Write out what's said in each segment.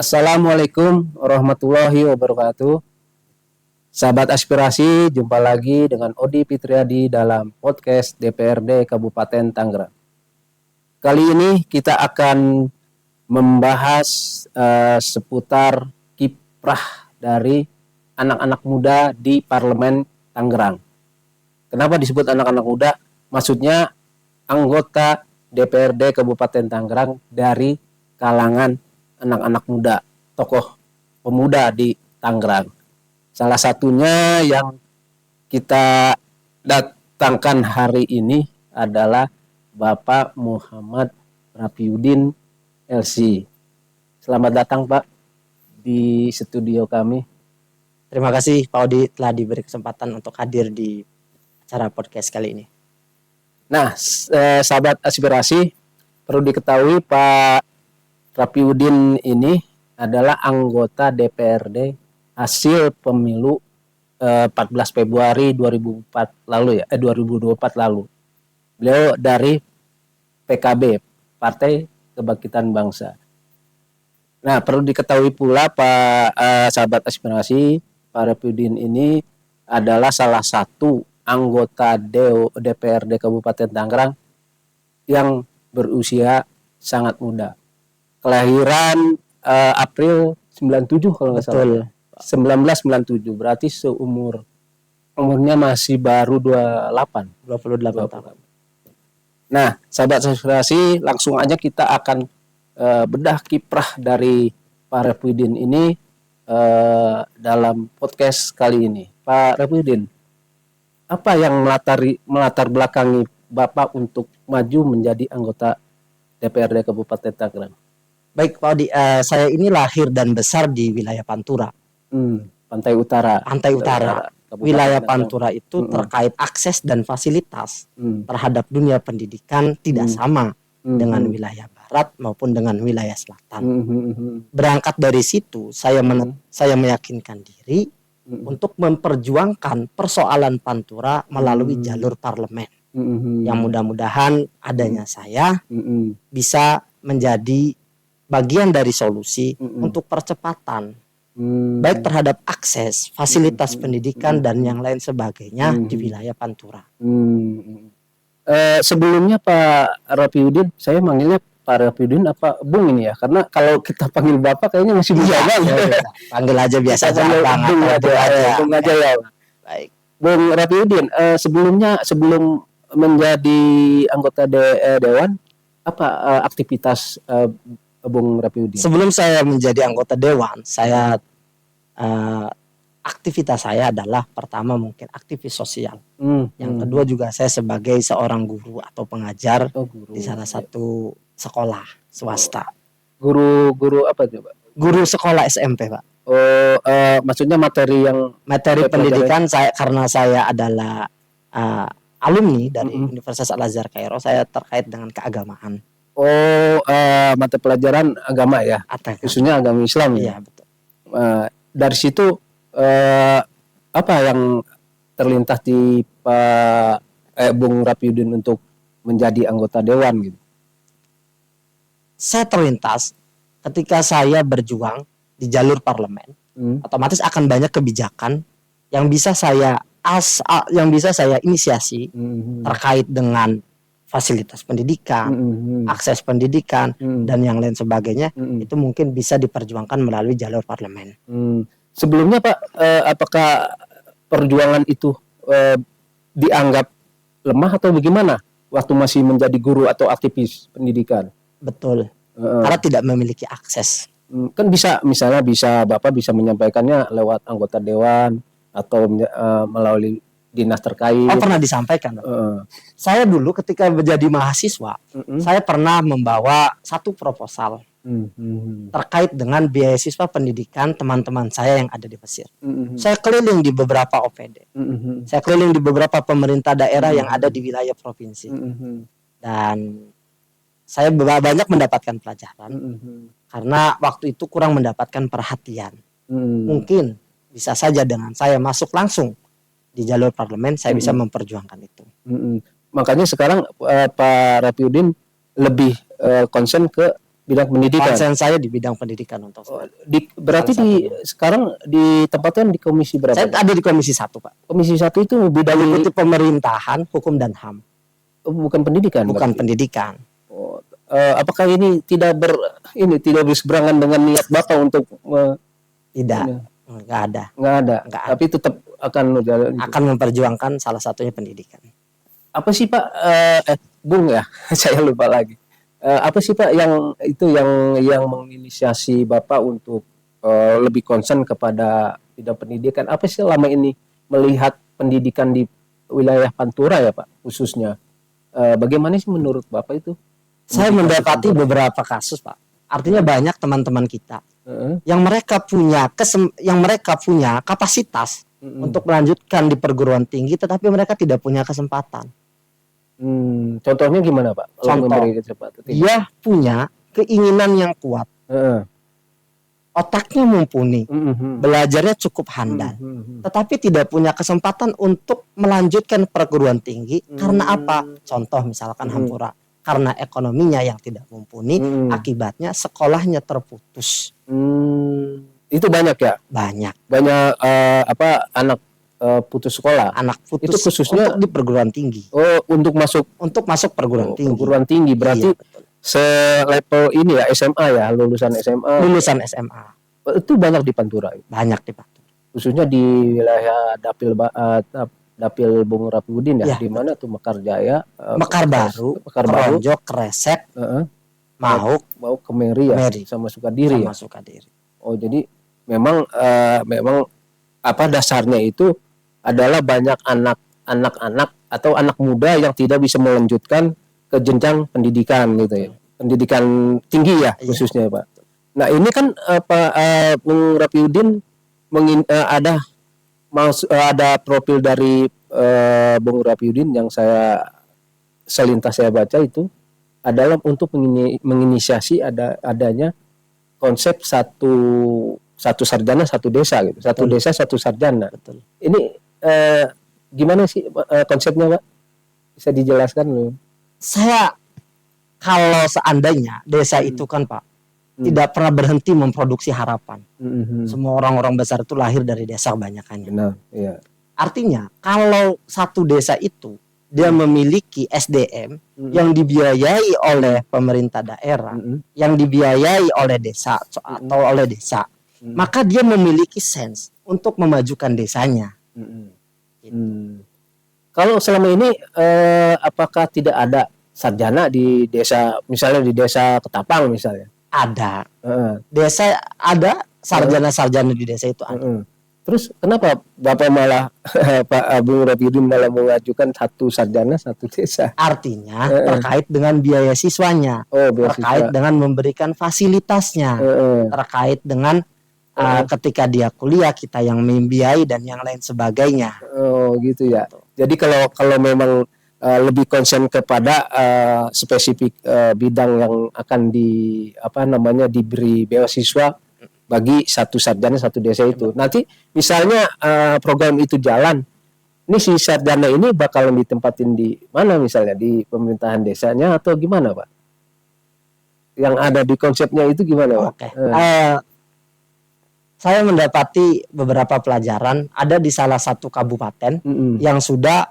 Assalamualaikum warahmatullahi wabarakatuh. Sahabat aspirasi, jumpa lagi dengan Odi Fitriadi dalam podcast DPRD Kabupaten Tangerang. Kali ini kita akan membahas seputar kiprah dari anak-anak muda di Parlemen Tangerang. Kenapa disebut anak-anak muda? Maksudnya anggota DPRD Kabupaten Tangerang dari kalangan anak-anak muda, tokoh pemuda di Tangerang. Salah satunya yang kita datangkan hari ini adalah Bapak Muhammad Rafiuddin LC. Selamat datang Pak di studio kami. Terima kasih Pak Odi telah diberi kesempatan untuk hadir di acara podcast kali ini. Nah, sahabat aspirasi, perlu diketahui Pak Rafiuddin ini adalah anggota DPRD hasil pemilu 14 Februari 2024 lalu ya, 2024 lalu. Beliau dari PKB, Partai Kebangkitan Bangsa. Nah, perlu diketahui pula Pak sahabat aspirasi, Pak Rafiuddin ini adalah salah satu anggota DPRD Kabupaten Tangerang yang berusia sangat muda. Kelahiran April 97 kalau nggak salah. 1997, berarti umurnya masih baru 28 tahun. Nah, sahabat aspirasi, langsung aja kita akan bedah kiprah dari Pak Rafiuddin ini dalam podcast kali ini. Pak Rafiuddin, apa yang melatar belakangi Bapak untuk maju menjadi anggota DPRD Kabupaten Tangerang? Baik Pak Odi, saya ini lahir dan besar di wilayah Pantura. Pantai Utara. Wilayah Pantura itu terkait akses dan fasilitas terhadap dunia pendidikan tidak sama dengan wilayah barat maupun dengan wilayah selatan. Berangkat dari situ, saya meyakinkan diri untuk memperjuangkan persoalan Pantura melalui jalur parlemen. Yang mudah-mudahan adanya saya bisa menjadi bagian dari solusi untuk percepatan baik terhadap akses, fasilitas pendidikan dan yang lain sebagainya di wilayah Pantura. Sebelumnya Pak Rafiuddin, saya manggilnya Pak Rafiuddin apa Bung ini ya? Karena kalau kita panggil Bapak kayaknya masih bisa banget. Panggil aja biasa aja. Bung aja ya. Baik. Bung Rafiuddin, sebelum menjadi anggota Dewan, apa aktivitas Bung Rafiuddin? Sebelum saya menjadi anggota Dewan, aktivitas saya adalah pertama mungkin aktivis sosial. Yang kedua juga saya sebagai seorang guru atau pengajar di salah satu sekolah swasta. Guru apa itu Pak? Guru sekolah SMP Pak. Maksudnya materi pendidikan saya, karena saya adalah alumni dari Universitas Al-Azhar Kairo, saya terkait dengan keagamaan. Mata pelajaran agama ya, khususnya agama Islam. Iya betul. Dari situ apa yang terlintas di Pak Bung Rafiuddin untuk menjadi anggota Dewan gitu? Saya terlintas ketika saya berjuang di jalur parlemen, otomatis akan banyak kebijakan yang bisa saya inisiasi terkait dengan fasilitas pendidikan, akses pendidikan, dan yang lain sebagainya, itu mungkin bisa diperjuangkan melalui jalur parlemen. Sebelumnya Pak, apakah perjuangan itu dianggap lemah atau bagaimana waktu masih menjadi guru atau aktivis pendidikan? Betul, karena tidak memiliki akses. Kan misalnya Bapak bisa menyampaikannya lewat anggota Dewan atau melalui dinas terkait. Pernah disampaikan. Saya dulu ketika menjadi mahasiswa, saya pernah membawa satu proposal terkait dengan beasiswa pendidikan teman-teman saya yang ada di Mesir. Saya keliling di beberapa OPD. Saya keliling di beberapa pemerintah daerah yang ada di wilayah provinsi. Dan saya banyak mendapatkan pelajaran karena waktu itu kurang mendapatkan perhatian. Mungkin bisa saja dengan saya masuk langsung di jalur parlemen, saya bisa memperjuangkan itu. Makanya sekarang Pak Rafiuddin lebih concern ke Bidang pendidikan. Konsen saya di bidang pendidikan untuk Berarti sekarang ditempatkan di komisi berapa? Saya ada di komisi 1, Pak. Komisi 1 itu bidang Meliputi pemerintahan, hukum dan HAM. bukan pendidikan. Bukan berarti. Pendidikan. Apakah ini tidak berseberangan dengan niat Bapak untuk Tidak, nggak ada. Nggak ada. Tapi tetap akan memperjuangkan salah satunya pendidikan. Apa sih Pak? Bung ya, saya lupa lagi. Apa sih Pak yang menginisiasi Bapak untuk lebih concern kepada bidang pendidikan? Apa sih selama ini melihat pendidikan di wilayah Pantura ya Pak khususnya? Bagaimana sih menurut Bapak itu? Saya mendapati beberapa kasus Pak. Artinya banyak teman-teman kita yang mereka punya kapasitas untuk melanjutkan di perguruan tinggi, tetapi mereka tidak punya kesempatan. Contohnya gimana Pak? Contoh, dia punya keinginan yang kuat, otaknya mumpuni, belajarnya cukup handal, tetapi tidak punya kesempatan untuk melanjutkan perguruan tinggi. Karena apa? Contoh misalkan Hampura, karena ekonominya yang tidak mumpuni, akibatnya sekolahnya terputus. Itu banyak ya? Banyak anak putus sekolah. Anak putus itu khususnya untuk di perguruan tinggi. Oh, untuk masuk perguruan tinggi. Perguruan tinggi berarti selevel ini ya SMA ya, lulusan SMA. Lulusan SMA. Itu banyak di Pantura. Banyak di Pantura. Khususnya di wilayah Dapil Bung Rapudin ya, di mana tuh Mekar Jaya, Mekar Baru, Keronjok, Kresek, Mauk, Kemeri ya, sama Sukadiri. Oh, jadi memang dasarnya itu adalah banyak anak-anak atau anak muda yang tidak bisa melanjutkan ke jenjang pendidikan gitu ya. Pendidikan tinggi ya khususnya Pak. Nah, ini kan Bung Rapiudin ada profil dari Bung Rapiudin yang selintas saya baca itu adalah untuk menginisiasi adanya konsep satu sarjana satu desa gitu. Satu desa satu sarjana. Betul. Ini gimana sih konsepnya Pak? Bisa dijelaskan loh. Saya kalau seandainya desa itu kan Pak tidak pernah berhenti memproduksi harapan. Semua orang-orang besar itu lahir dari desa kebanyakannya. Benar, iya. Artinya kalau satu desa itu dia memiliki SDM yang dibiayai oleh pemerintah daerah, yang dibiayai oleh desa atau oleh desa, maka dia memiliki sense untuk memajukan desanya. Kalau selama ini apakah tidak ada sarjana di desa, misalnya di desa Ketapang misalnya? Ada. Desa ada sarjana-sarjana di desa itu ada. Terus kenapa Bapak malah Pak Bung Rapiudin malah mengajukan satu sarjana satu desa? Artinya terkait dengan biaya siswanya, terkait dengan memberikan fasilitasnya, terkait dengan ketika dia kuliah kita yang membiayai dan yang lain sebagainya. Oh gitu ya. Jadi kalau memang lebih konsen kepada spesifik bidang yang akan diberi beasiswa bagi satu sarjana satu desa itu. Nanti misalnya program itu jalan, ini si sarjana ini bakalan ditempatin di mana misalnya di pemerintahan desanya atau gimana Pak? Yang ada di konsepnya itu gimana Pak? Saya mendapati beberapa pelajaran ada di salah satu kabupaten yang sudah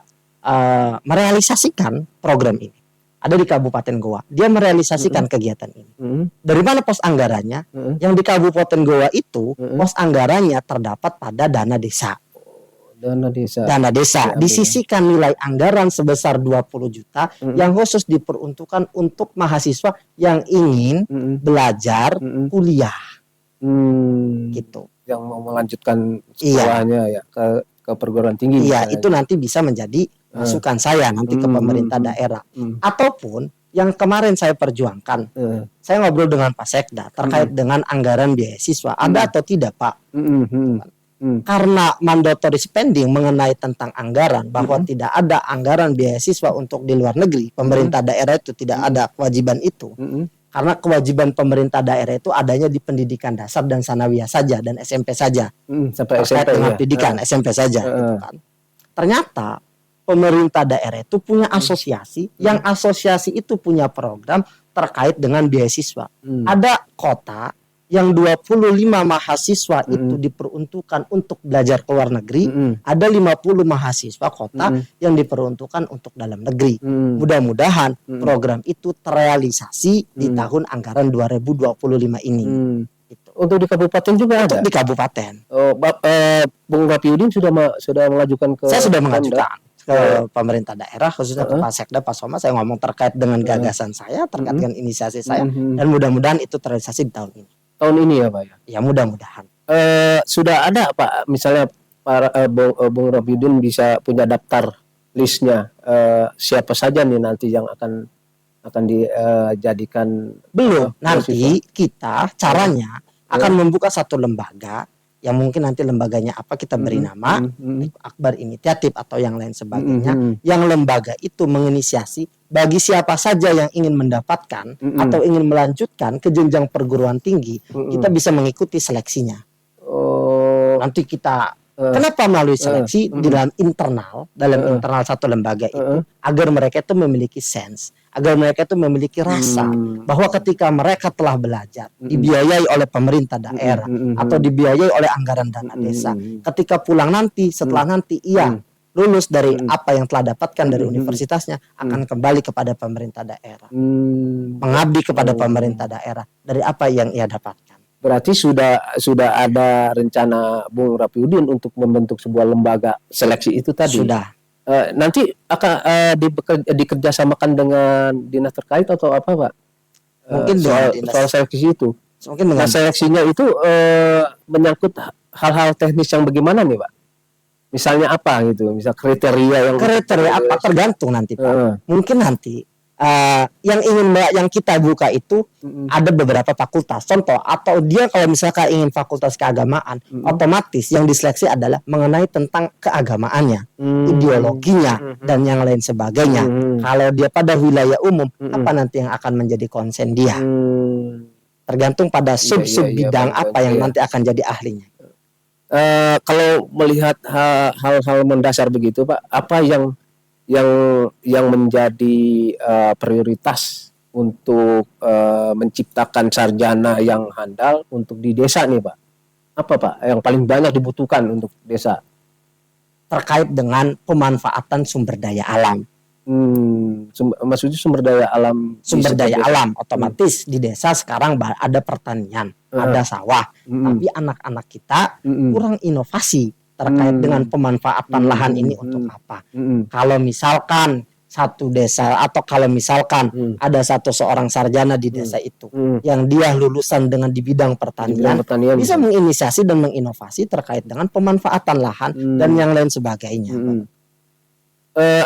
merealisasikan program ini. Ada di Kabupaten Goa. Dia merealisasikan kegiatan ini. Dari mana pos anggarannya? Yang di Kabupaten Goa itu pos anggarannya terdapat pada dana desa. Dana desa. Disisikan nilai anggaran sebesar 20 juta yang khusus diperuntukkan untuk mahasiswa yang ingin belajar kuliah. Gitu. Yang mau melanjutkan sekolahnya ya ke perguruan tinggi. Iya, itu nanti bisa menjadi masukan saya nanti ke pemerintah daerah. Ataupun yang kemarin saya perjuangkan, saya ngobrol dengan Pak Sekda terkait dengan anggaran beasiswa. Ada atau tidak Pak? Karena mandatory spending mengenai tentang anggaran, bahwa tidak ada anggaran beasiswa untuk di luar negeri, pemerintah daerah itu tidak ada kewajiban itu. Karena kewajiban pemerintah daerah itu adanya di pendidikan dasar dan sanawiyah saja dan SMP saja. Sampai terkait SMP dengan pendidikan SMP saja. Gitu kan. Ternyata pemerintah daerah itu punya asosiasi, yang asosiasi itu punya program terkait dengan beasiswa. Ada kota yang 25 mahasiswa itu diperuntukkan untuk belajar ke luar negeri, ada 50 mahasiswa kota yang diperuntukkan untuk dalam negeri. Mudah-mudahan program itu terrealisasi di tahun anggaran 2025 ini. Gitu. Untuk di kabupaten juga untuk ada? Di kabupaten. Bung Rapiudin sudah mengajukan ke... Saya sudah mengajukan ke pemerintah daerah, khususnya ke Pak Sekda, Pak Soma. Saya ngomong terkait dengan gagasan saya, terkait dengan inisiasi saya, dan mudah-mudahan itu terrealisasi di tahun ini. Tahun ini ya Pak? Ya mudah-mudahan. Sudah ada Pak, misalnya Bung Rapiudin bisa punya daftar listnya, siapa saja nih nanti yang akan dijadikan? Belum. Nanti kita caranya akan membuka satu lembaga yang mungkin nanti lembaganya apa kita beri nama Akbar Inisiatif atau yang lain sebagainya, yang lembaga itu menginisiasi bagi siapa saja yang ingin mendapatkan atau ingin melanjutkan ke jenjang perguruan tinggi, kita bisa mengikuti seleksinya. Nanti kita kenapa melalui seleksi di dalam internal satu lembaga itu, agar mereka itu memiliki sense, agar mereka itu memiliki rasa bahwa ketika mereka telah belajar, dibiayai oleh pemerintah daerah atau dibiayai oleh anggaran dana desa, ketika pulang nanti, setelah nanti ia lulus dari apa yang telah dapatkan dari universitasnya, akan kembali kepada pemerintah daerah, mengabdi kepada pemerintah daerah dari apa yang ia dapatkan. Berarti sudah ada rencana Bung Rapiudin untuk membentuk sebuah lembaga seleksi itu tadi? Sudah. Nanti akan dikerjasamakan dengan dinas terkait atau apa Pak? Mungkin soal seleksi itu. Mungkin dengan seleksinya itu menyangkut hal-hal teknis yang bagaimana nih Pak? Misalnya apa gitu? Misal kriteria apa tergantung nanti Pak. Mungkin nanti yang kita buka itu ada beberapa fakultas. Contoh, atau dia kalau misalkan ingin fakultas keagamaan, otomatis yang diseleksi adalah mengenai tentang keagamaannya, ideologinya, dan yang lain sebagainya. Kalau dia pada wilayah umum, apa nanti yang akan menjadi konsen dia? Tergantung pada sub-sub bidang apa yang nanti akan jadi ahlinya. Kalau melihat hal-hal mendasar begitu Pak, apa yang menjadi prioritas untuk menciptakan sarjana yang handal untuk di desa nih Pak? Apa Pak yang paling banyak dibutuhkan untuk desa? Terkait dengan pemanfaatan sumber daya alam. Maksudnya sumber daya alam? Sumber daya alam otomatis di desa sekarang ada pertanian, ada sawah, tapi anak-anak kita kurang inovasi terkait dengan pemanfaatan lahan ini untuk apa. Kalau misalkan satu desa atau kalau misalkan ada seorang sarjana di desa itu yang dia lulusan dengan di bidang pertanian, bisa menginisiasi dan menginovasi terkait dengan pemanfaatan lahan dan yang lain sebagainya.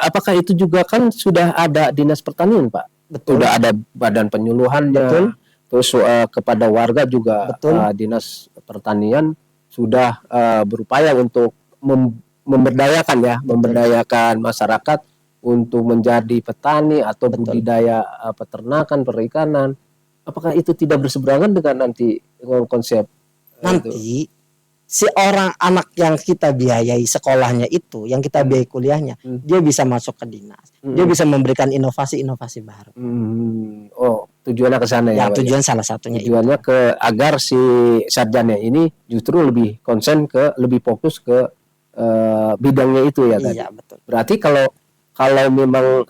Apakah itu juga kan sudah ada dinas pertanian Pak? Betul. Sudah ada badan penyuluhannya. Betul. Terus kepada warga juga dinas pertanian sudah berupaya untuk memberdayakan masyarakat untuk menjadi petani atau budidaya peternakan, perikanan. Apakah itu tidak berseberangan dengan nanti konsep nanti si orang anak yang kita biayai sekolahnya itu, yang kita biayai kuliahnya, dia bisa masuk ke dinas, dia bisa memberikan inovasi-inovasi baru. Oh, tujuannya ke sana ya? Tujuan salah satunya tujuannya itu. Agar si sarjana ini justru lebih lebih fokus ke bidangnya itu ya tadi. Iya, betul. Berarti kalau memang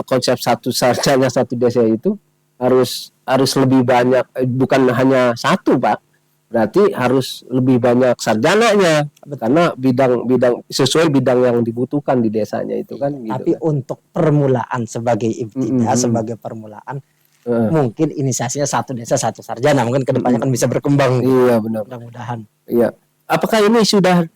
konsep satu sarjana satu desa itu harus lebih banyak, bukan hanya satu Pak. Berarti harus lebih banyak sarjananya. Betul. Karena bidang sesuai bidang yang dibutuhkan di desanya itu kan. Tapi gitu, untuk permulaan sebagai ibtidah, sebagai permulaan, mungkin inisiasinya satu desa satu sarjana, mungkin kedepannya kan bisa berkembang. Iya benar. Mudah-mudahan. Iya. Apakah ini sudah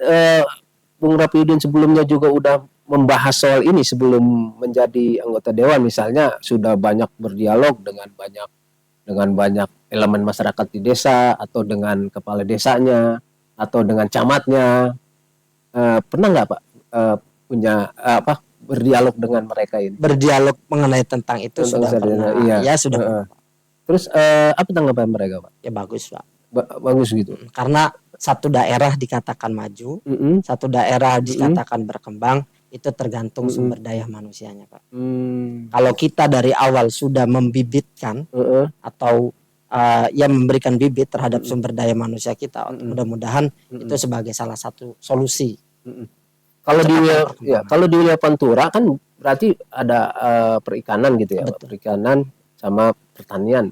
Bung Rapiudin sebelumnya juga udah membahas soal ini sebelum menjadi anggota dewan, misalnya sudah banyak berdialog dengan banyak elemen masyarakat di desa atau dengan kepala desanya atau dengan camatnya, pernah nggak Pak punya berdialog dengan mereka ini? Berdialog mengenai tentang itu sudah pernah. Iya. Ya sudah. Terus apa tanggapan mereka Pak? Ya bagus Pak. Bagus gitu. Karena satu daerah dikatakan maju, satu daerah dikatakan berkembang, Itu tergantung sumber daya manusianya, Pak. Kalau kita dari awal sudah membibitkan atau yang memberikan bibit terhadap sumber daya manusia kita, mudah-mudahan itu sebagai salah satu solusi. Kalau di wilayah Pantura kan berarti ada perikanan gitu ya, Betul. perikanan sama pertanian.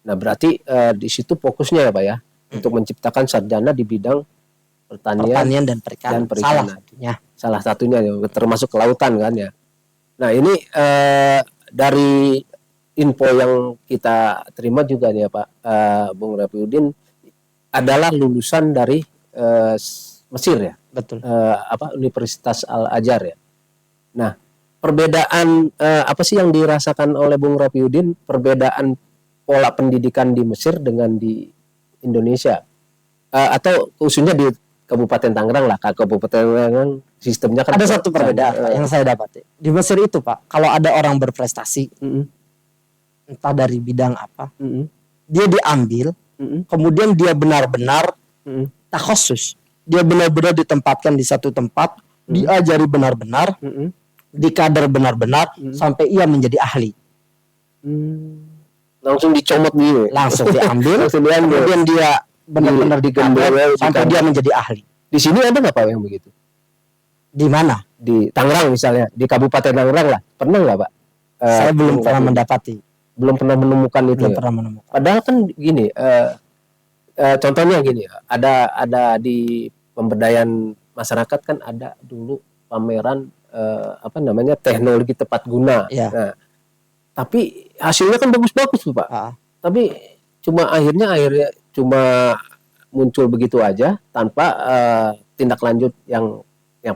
Nah berarti di situ fokusnya ya Pak ya, untuk menciptakan sarjana di bidang Pertanian dan perikanan. Salah satunya ya, termasuk kelautan kan ya. Nah ini dari info yang kita terima juga nih ya Pak, Bung Rafiuddin adalah lulusan dari Mesir ya. Betul. Universitas Al-Azhar ya. Nah, perbedaan apa sih yang dirasakan oleh Bung Rafiuddin, perbedaan pola pendidikan di Mesir dengan di Indonesia, atau khususnya di Kabupaten Tangerang lah. Kabupaten Tangerang sistemnya kan ada satu perbedaan Pak, yang saya dapati di Mesir itu Pak, kalau ada orang berprestasi entah dari bidang apa, dia diambil, kemudian dia benar-benar takhusus, dia benar-benar ditempatkan di satu tempat, diajari benar-benar, dikader benar-benar sampai ia menjadi ahli. Langsung dicomot gitu. Langsung diambil, kemudian dia benar-benar dikader sampai dia menjadi ahli. Di sini ada nggak Pak yang begitu? Di mana? Di Tangerang misalnya, di Kabupaten Tangerang lah. Pernah nggak Pak? Saya belum pernah mendapati. Belum pernah menemukan itu. Belum ya? pernah menemukan. Padahal kan gini, contohnya gini, ada di pemberdayaan masyarakat kan ada dulu pameran teknologi tepat guna. Ya. Nah, tapi hasilnya kan bagus-bagus tuh Pak. Tapi akhirnya cuma muncul begitu aja tanpa tindak lanjut yang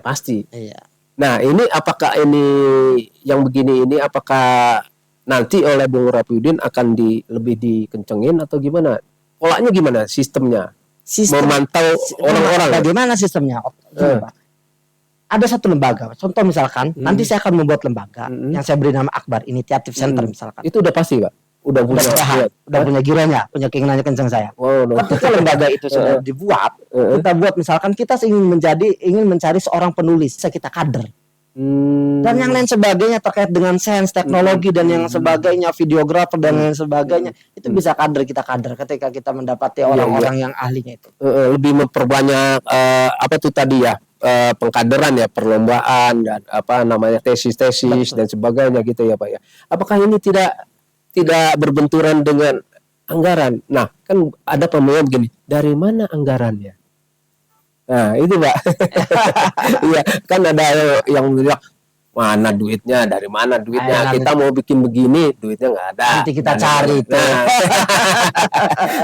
pasti. Iya. Nah ini apakah yang begini ini apakah nanti oleh Bung Rafiuddin akan lebih dikencengin atau gimana? Polanya gimana? Sistem memantau orang-orang. Bagaimana sistemnya? Pak. Ada satu lembaga. Contoh misalkan, nanti saya akan membuat lembaga yang saya beri nama Akbar Initiative Center misalkan. Itu udah pasti Pak? Udah punya gironya, punya keinginannya kencang saya. Ketika lembaga itu sudah dibuat, kita buat misalkan kita ingin mencari seorang penulis, kita kader. Dan yang lain sebagainya terkait dengan sains, teknologi dan yang sebagainya, videografer dan lain sebagainya, itu bisa kita kader ketika kita mendapati orang-orang yang ahlinya itu. Lebih memperbanyak pengkaderan ya, perlombaan dan tesis dan sebagainya gitu ya Pak ya. Apakah ini tidak berbenturan dengan anggaran? Nah, kan ada pemilihan begini, dari mana anggarannya? Nah, itu Pak. Iya, kan ada yang bilang, mana duitnya, dari mana duitnya? Kita mau bikin begini, duitnya nggak ada. Nanti kita cari itu.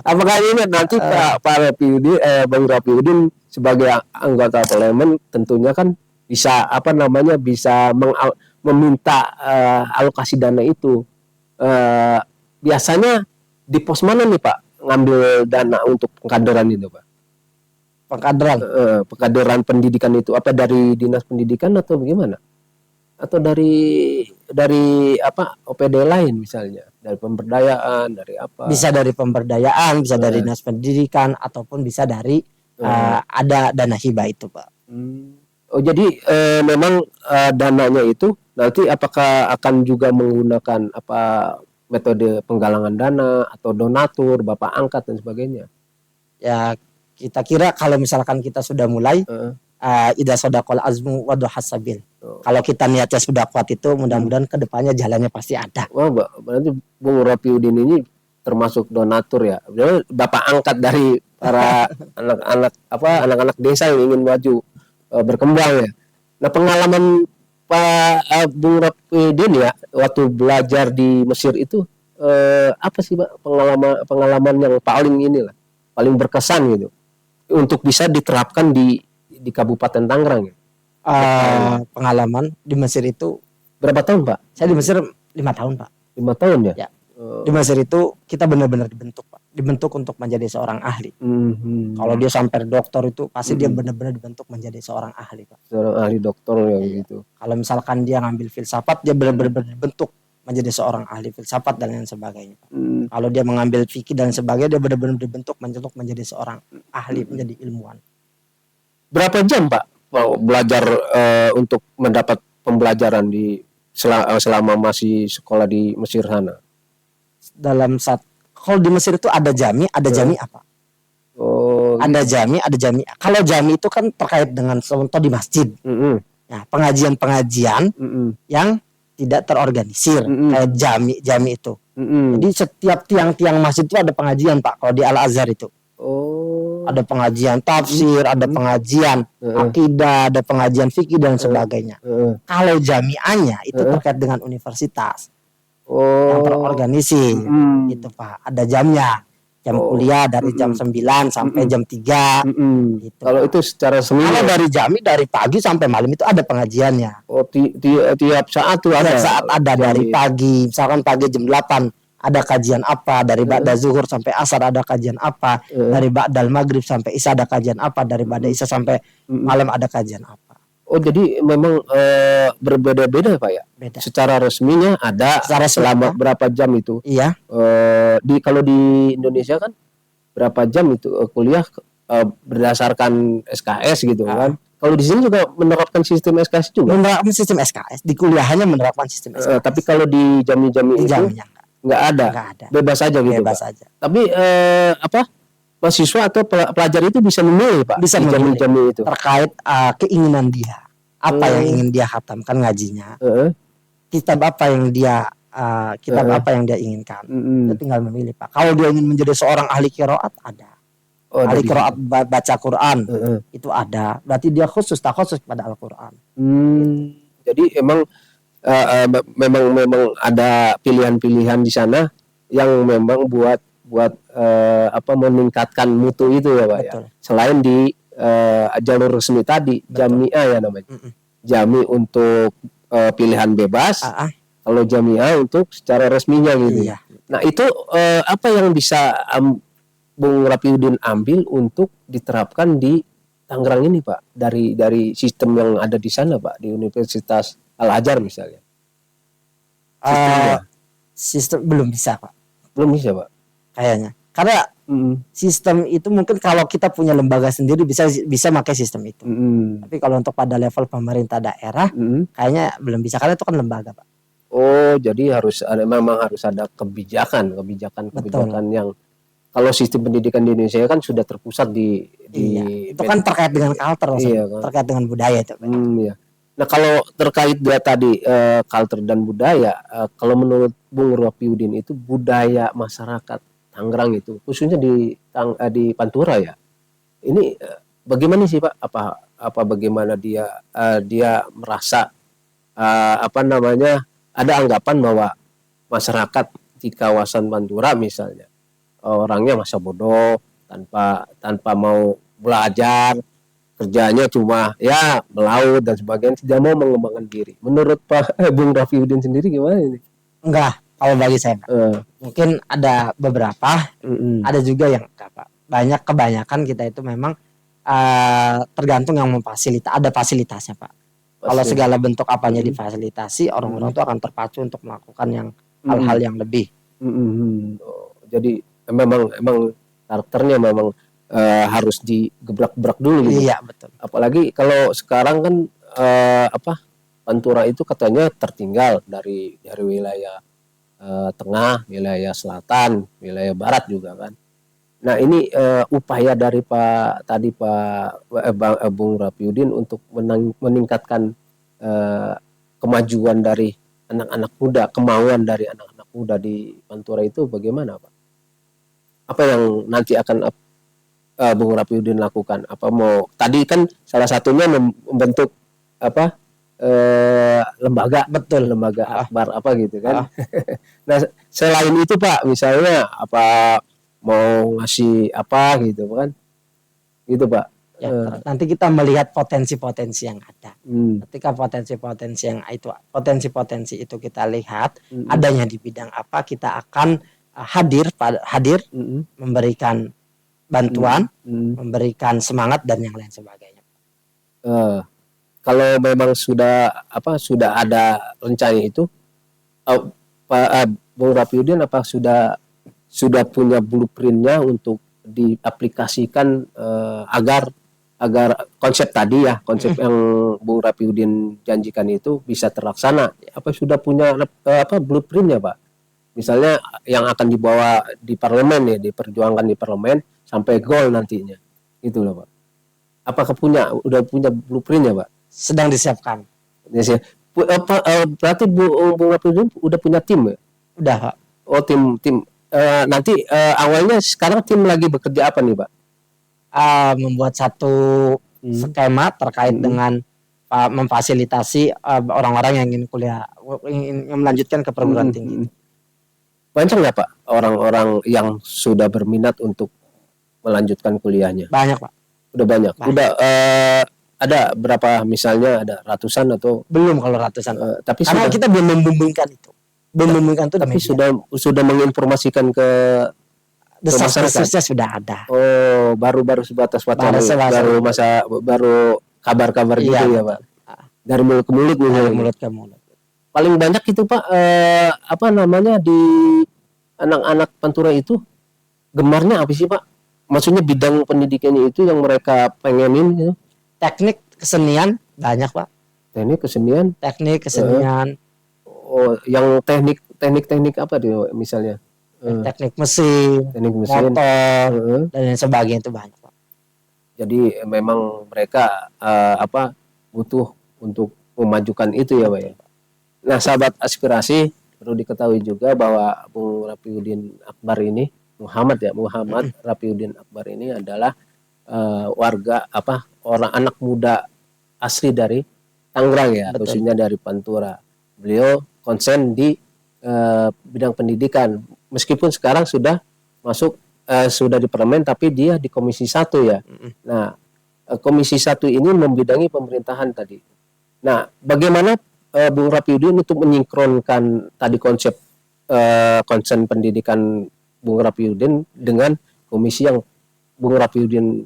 Apakah ini nanti Pak Rafiuddin, Bang Rafiuddin sebagai anggota parlemen tentunya kan bisa bisa meminta alokasi dana itu. Biasanya di pos mana nih Pak ngambil dana untuk pengkaderan itu Pak? Pengkaderan pendidikan itu apa dari dinas pendidikan atau bagaimana? Atau dari OPD lain misalnya, dari pemberdayaan, dari apa? Bisa dari pemberdayaan, bisa dari dinas pendidikan ataupun bisa dari ada dana hibah itu Pak. Oh jadi memang dananya itu nanti apakah akan juga menggunakan metode penggalangan dana atau donatur, bapak angkat dan sebagainya? Ya kita kira kalau misalkan kita sudah mulai idza sadaqal azmu wa hasabil. Kalau kita niatnya sudah kuat itu mudah-mudahan kedepannya jalannya pasti ada. Wah, berarti Bung Rafiuddin ini termasuk donatur ya. Bapak angkat dari para anak-anak desa yang ingin maju berkembang ya. Nah, pengalaman Pak Bung Rafiuddin ya waktu belajar di Mesir itu apa sih Pak pengalaman yang paling berkesan gitu untuk bisa diterapkan di Kabupaten Tangerang ya? Pengalaman di Mesir itu berapa tahun Pak? Saya di Mesir 5 tahun Pak. 5 tahun ya? Ya. Di Mesir itu kita benar-benar dibentuk Pak. Dibentuk untuk menjadi seorang ahli. Kalau dia sampai doktor itu pasti dia benar-benar dibentuk menjadi seorang ahli Pak. Seorang ahli dokter yang gitu. Kalau misalkan dia ngambil filsafat, dia benar-benar dibentuk menjadi seorang ahli filsafat dan lain sebagainya. Kalau dia mengambil fikih dan sebagainya, dia benar-benar dibentuk menjadi seorang ahli, menjadi ilmuwan. Berapa jam Pak mau belajar untuk mendapat pembelajaran di selama masih sekolah di Mesir sana? Kalau di Mesir itu ada jami apa? Oh, Ada jami. Kalau jami itu kan terkait dengan contoh di masjid. Nah, pengajian-pengajian yang tidak terorganisir kayak jami itu. Jadi setiap tiang-tiang masjid itu ada pengajian, Pak. Kalau di Al Azhar itu. Oh. Ada pengajian tafsir, ada pengajian akidah, ada pengajian fikih dan sebagainya. Kalau jamiahnya itu terkait dengan universitas. Yang terorganisir gitu, Pak. Ada jamnya. Jam kuliah dari jam 9 sampai jam 3 gitu. Kalau itu secara seminggu. Kalau dari jami dari pagi sampai malam itu ada pengajiannya. Oh, tiap saat tuh ada. Tiap saat ada dari pagi, misalkan pagi jam 8 ada kajian apa, dari ba'da zuhur sampai asar ada kajian apa, dari ba'dal maghrib sampai isya ada kajian apa, dari ba'da isya sampai malam ada kajian apa. Oh, jadi memang berbeda-beda, Pak ya? Beda. Secara resminya ada selama berapa jam itu? Iya. Kalau di Indonesia kan berapa jam itu kuliah berdasarkan SKS gitu kan? Kalau di sini juga menerapkan sistem SKS juga? Menerapkan sistem SKS, di kuliahnya menerapkan sistem SKS. Tapi kalau di jami-jami itu nggak ada. Bebas aja gitu, bebas Pak. aja. Tapi mahasiswa atau pelajar itu bisa memilih, Pak, bisa memilih jami itu terkait keinginan dia, apa yang ingin dia khatamkan ngajinya, kitab apa yang dia apa yang dia inginkan. Dia tinggal memilih, Pak. Kalau dia ingin menjadi seorang ahli qiraat ada. Ahli qiraat baca Quran itu ada. Berarti dia khusus pada Al-Qur'an. Jadi memang ada pilihan-pilihan di sana yang memang buat meningkatkan mutu itu ya, Pak. Betul. Ya. Selain di jalur resmi tadi, jamiah ya namanya. Jami untuk pilihan bebas. Kalau jamiah untuk secara resminya gitu. Iya. Nah, itu apa yang bisa Bung Rafiuddin ambil untuk diterapkan di Tangerang ini, Pak? Dari sistem yang ada di sana, Pak, di Universitas Al-Azhar misalnya. Sistem belum bisa, Pak. Belum bisa, Pak. Kayaknya. Karena sistem itu mungkin kalau kita punya lembaga sendiri bisa pakai sistem itu. Tapi kalau untuk pada level pemerintah daerah kayaknya belum bisa, karena itu kan lembaga, Pak. Oh, jadi memang harus ada kebijakan yang kalau sistem pendidikan di Indonesia kan sudah terpusat di itu kan terkait dengan culture, iya, kan? Terkait dengan budaya itu. Iya. Nah, kalau terkait dia tadi culture dan budaya, kalau menurut Bung Rafiuddin itu budaya masyarakat Tangerang itu khususnya di Pantura ya. Ini bagaimana sih, Pak? Apa bagaimana dia merasa ada anggapan bahwa masyarakat di kawasan Pantura misalnya orangnya masa bodoh, tanpa mau belajar, kerjanya cuma ya melaut dan sebagainya, tidak mau mengembangkan diri. Menurut Pak Bung Rafiuddin sendiri gimana ini? Enggak, kalau bagi saya mungkin ada beberapa, ada juga yang enggak, Pak. Kebanyakan kita itu memang tergantung yang ada fasilitasnya, Pak. Kalau segala bentuk apanya difasilitasi, orang-orang itu akan terpacu untuk melakukan hal-hal yang lebih. Jadi memang karakternya memang harus digebrak-gebrak dulu gitu. Iya, betul. Apalagi kalau sekarang kan Pantura itu katanya tertinggal dari wilayah tengah, wilayah selatan, wilayah barat juga kan. Nah, ini upaya dari Bung Rafiuddin untuk meningkatkan kemajuan dari anak-anak muda, kemauan dari anak-anak muda di Pantura itu bagaimana, Pak? Apa yang nanti akan Bung Rafiuddin lakukan? Tadi kan salah satunya membentuk lembaga, lembaga akbar gitu kan. Nah, selain itu, Pak, misalnya mau ngasih apa gitu kan, gitu, Pak. Nanti kita melihat potensi-potensi yang ada. Ketika potensi-potensi itu kita lihat adanya di bidang apa, kita akan hadir memberikan bantuan, memberikan semangat dan yang lain sebagainya. Kalau memang sudah ada rencana itu, Pak Bung Rafiuddin sudah punya blueprintnya untuk diaplikasikan agar agar konsep tadi ya, konsep yang Bung Rapiudin janjikan itu bisa terlaksana. Apa sudah punya blueprintnya, Pak? Misalnya yang akan dibawa di parlemen ya, diperjuangkan di parlemen sampai goal nantinya. Itu loh, Pak. Apakah udah punya blueprintnya, Pak? Sedang disiapkan. Berarti Bung Rapiudin udah punya tim ya? Udah, Pak. Oh, tim. Nanti awalnya sekarang tim lagi bekerja apa nih, Pak? Membuat satu skema terkait dengan memfasilitasi orang-orang yang ingin kuliah, ingin melanjutkan ke perguruan tinggi. Banyak nggak, Pak, orang-orang yang sudah berminat untuk melanjutkan kuliahnya? Banyak, Pak. Udah banyak. Udah ada berapa, misalnya ada ratusan atau belum? Kalau ratusan, tapi karena kita belum membumbungkan itu. Tapi sudah menginformasikan ke desas-desusnya sudah ada. Oh, baru sebatas wacana, baru kabar-kabar gitu ya, Pak. Dari mulut ke mulut, Paling banyak itu, Pak, di anak-anak Pantura itu gemarnya apa sih, Pak? Maksudnya bidang pendidikannya itu yang mereka pengenin gitu. Teknik kesenian banyak, Pak. Teknik kesenian. Oh, yang teknik apa dia misalnya? Teknik mesin, motor, dan lain sebagainya itu banyak, Pak. Jadi memang mereka butuh untuk memajukan itu ya, Pak ya. Nah, sahabat aspirasi, perlu diketahui juga bahwa Bung Rapiudin Akbar ini, Muhammad Rapiudin Akbar ini adalah orang anak muda asli dari Tangerang ya, khususnya dari Pantura. Beliau konsen di bidang pendidikan, meskipun sekarang sudah masuk sudah di parlemen, tapi dia di Komisi 1 ya. Nah, Komisi 1 ini membidangi pemerintahan tadi. Nah, bagaimana Bung Rapiudin untuk menyingkronkan tadi konsep konsen pendidikan Bung Rapiudin dengan komisi yang Bung Rapiudin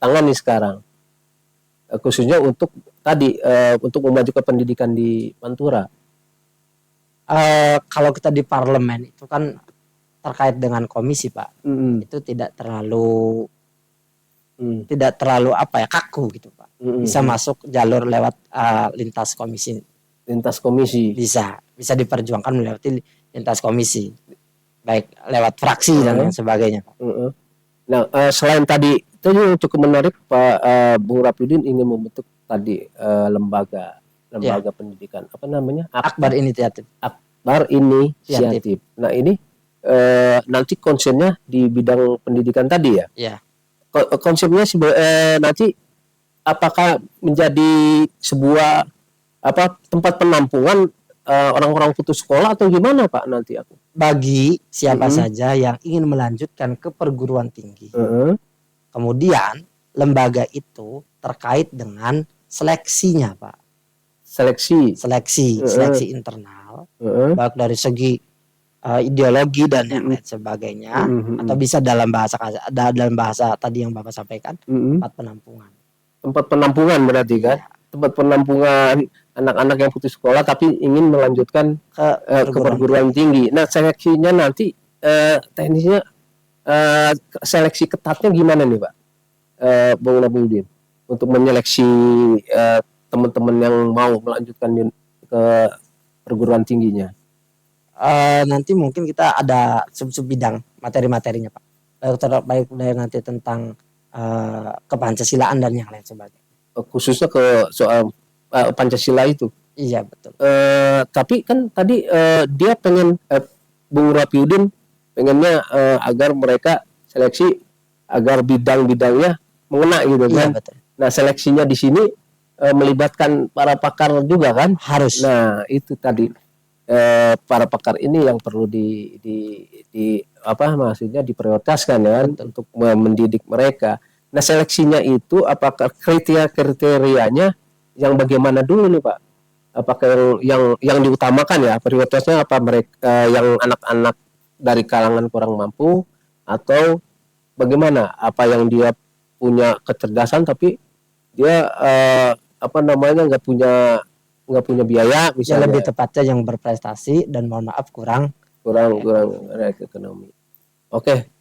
tangani sekarang, khususnya untuk untuk memajukan pendidikan di Pantura? Kalau kita di parlemen itu kan terkait dengan komisi, Pak, itu tidak terlalu kaku gitu, Pak. Bisa masuk jalur lewat lintas komisi. Bisa diperjuangkan melewati lintas komisi, baik lewat fraksi dan lain sebagainya, Pak. Nah, selain tadi itu cukup menarik, Pak, Bung Rapiudin ingin membentuk tadi lembaga pendidikan, apa namanya? Akbar Initiatif. Nah, ini nanti konsennya di bidang pendidikan tadi ya? Iya. Konsepnya nanti apakah menjadi sebuah tempat penampungan orang-orang putus sekolah atau gimana, Pak, nanti aku? Bagi siapa saja yang ingin melanjutkan ke perguruan tinggi. Kemudian lembaga itu terkait dengan seleksinya, Pak. Seleksi internal, baik dari segi ideologi dan yang lain sebagainya, atau bisa dalam bahasa tadi yang Bapak sampaikan, tempat penampungan. Tempat penampungan berarti kan? Ya. Tempat penampungan anak-anak yang putus sekolah tapi ingin melanjutkan ke perguruan tinggi. Nah, seleksinya nanti teknisnya seleksi ketatnya gimana nih, Pak, Bung Rapiudin, untuk menyeleksi teman-teman yang mau melanjutkan ke perguruan tingginya? Nanti mungkin kita ada sub bidang materi-materinya, Pak. Baik dari nanti tentang kepancasilaan dan yang lain sebagainya. Khususnya ke soal Pancasila itu. Iya, betul. Tapi kan tadi dia pengen Bung Rapiudin pengennya agar mereka seleksi agar bidang-bidangnya mengena gitu kan. Iya, betul. Nah, seleksinya di sini melibatkan para pakar juga kan? Harus. Nah, itu tadi para pakar ini yang perlu maksudnya diprioritaskan ya kan, untuk mendidik mereka. Nah, seleksinya itu apakah kriterianya yang bagaimana dulu nih, Pak? Apakah yang diutamakan ya prioritasnya apa, mereka yang anak-anak dari kalangan kurang mampu, atau bagaimana? Apa yang dia punya kecerdasan tapi dia nggak punya biaya misalnya. Lebih tepatnya yang berprestasi dan mohon maaf kurang ekonomi. Oke,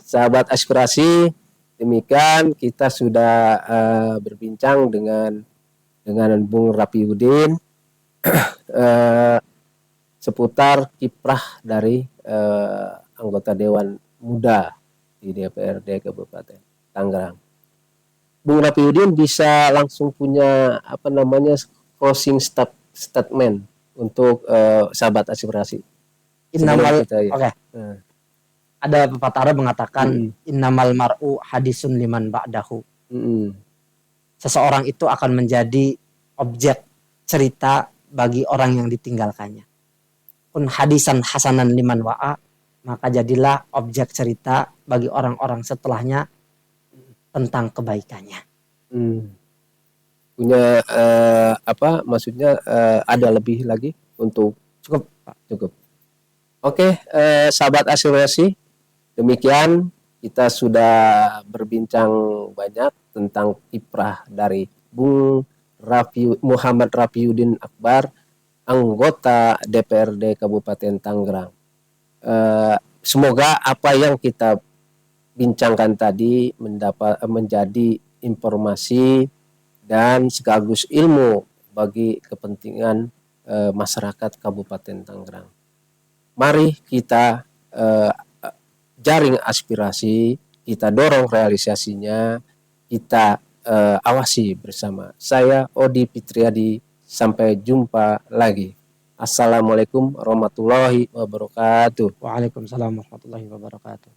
sahabat aspirasi, demikian kita sudah berbincang dengan Bung Rapiudin seputar kiprah dari anggota Dewan Muda di DPRD Kabupaten Tangerang. Bung Rapiudin bisa langsung punya closing statement untuk sahabat aspirasi. Innamal ya. Oke. Ada pepatah Arab mengatakan innamal mar'u hadisun liman ba'dahu. Seseorang itu akan menjadi objek cerita bagi orang yang ditinggalkannya. Kun hadisan hasanan liman wa'a, maka jadilah objek cerita bagi orang-orang setelahnya tentang kebaikannya. Punya maksudnya ada lebih lagi untuk cukup? Cukup. Oke, sahabat aspirasi, demikian kita sudah berbincang banyak tentang kiprah dari Bung Muhammad Rapiudin Akbar, anggota DPRD Kabupaten Tangerang. Semoga apa yang kita bincangkan tadi menjadi informasi dan sekaligus ilmu bagi kepentingan masyarakat Kabupaten Tangerang. Mari kita jaring aspirasi, kita dorong realisasinya, kita awasi bersama. Saya Odi Fitriadi, sampai jumpa lagi. Assalamualaikum warahmatullahi wabarakatuh. Waalaikumsalam warahmatullahi wabarakatuh.